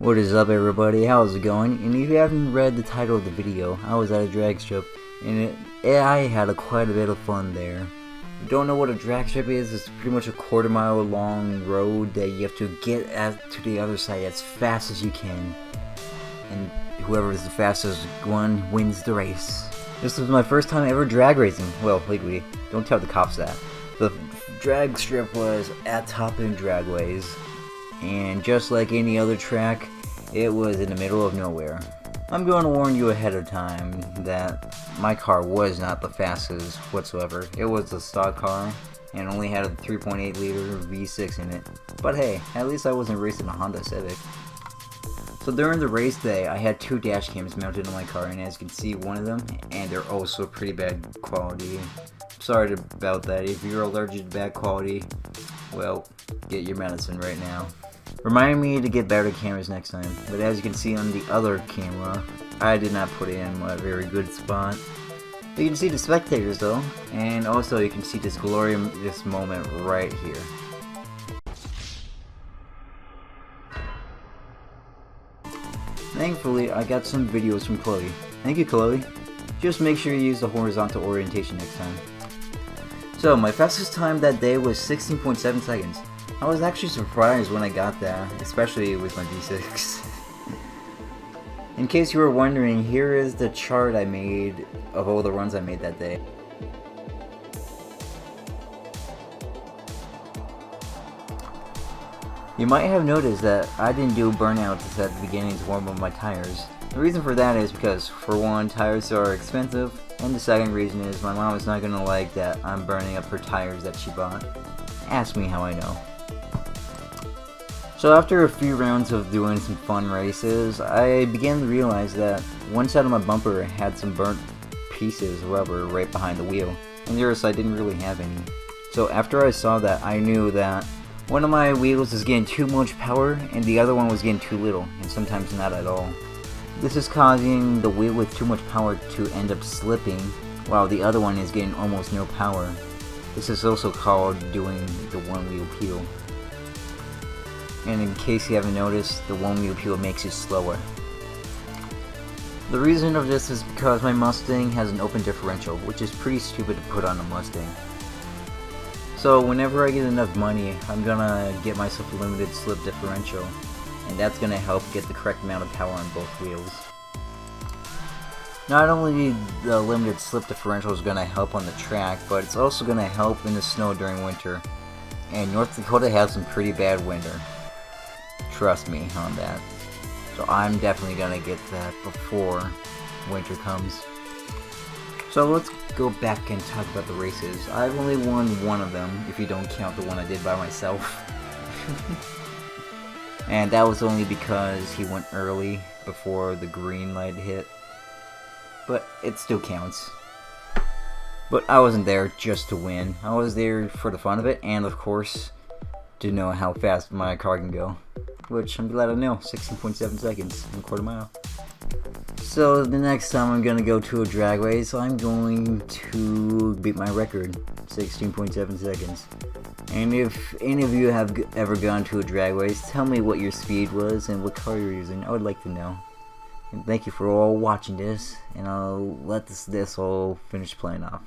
What is up, everybody? How's it going? And if you haven't read the title of the video, I was at a drag strip and I had quite a bit of fun there. If you don't know what a drag strip is, it's pretty much a quarter-mile long road that you have to get to the other side as fast as you can. And whoever is the fastest one wins the race. This was my first time ever drag racing. Well, legally. Don't tell the cops that. The drag strip was at top End Dragways. And just like any other track, it was in the middle of nowhere. I'm going to warn you ahead of time that my car was not the fastest whatsoever. It was a stock car and only had a 3.8 liter V6 in it. But hey, at least I wasn't racing a Honda Civic. So during the race day, I had two dash cams mounted on my car, and as you can see, one of them, and they're also pretty bad quality. Sorry about that. If you're allergic to bad quality, well, get your medicine right now. Remind me to get better cameras next time, but as you can see on the other camera, I did not put it in a very good spot. But you can see the spectators though, and also you can see this glorious moment right here. Thankfully, I got some videos from Chloe. Thank you, Chloe. Just make sure you use the horizontal orientation next time. So, my fastest time that day was 16.7 seconds. I was actually surprised when I got that, especially with my V6. In case you were wondering, here is the chart I made of all the runs I made that day. You might have noticed that I didn't do burnouts at the beginning to warm up my tires. The reason for that is because, for one, tires are expensive, and the second reason is my mom is not going to like that I'm burning up her tires that she bought. Ask me how I know. So after a few rounds of doing some fun races, I began to realize that one side of my bumper had some burnt pieces of rubber right behind the wheel, and the other side didn't really have any. So after I saw that, I knew that one of my wheels is getting too much power and the other one was getting too little, and sometimes not at all. This is causing the wheel with too much power to end up slipping, while the other one is getting almost no power. This is also called doing the one wheel peel. And in case you haven't noticed, the one wheel peel makes it slower. The reason of this is because my Mustang has an open differential, which is pretty stupid to put on a Mustang. So whenever I get enough money, I'm gonna get myself a limited slip differential, and that's gonna help get the correct amount of power on both wheels. Not only the limited slip differential is gonna help on the track, but it's also gonna help in the snow during winter. And North Dakota has some pretty bad winter. Trust me on that. So I'm definitely gonna get that before winter comes. So let's go back and talk about the races. I've only won one of them, if you don't count the one I did by myself. And that was only because he went early before the green light hit. But it still counts. But I wasn't there just to win. I was there for the fun of it, and of course, to know how fast my car can go. Which I'm glad I know, 16.7 seconds in a quarter mile. So the next time I'm gonna go to a drag race, I'm going to beat my record, 16.7 seconds. And if any of you have ever gone to a drag race, tell me what your speed was and what car you're using. I would like to know. And thank you for all watching this, and I'll let this all finish playing off.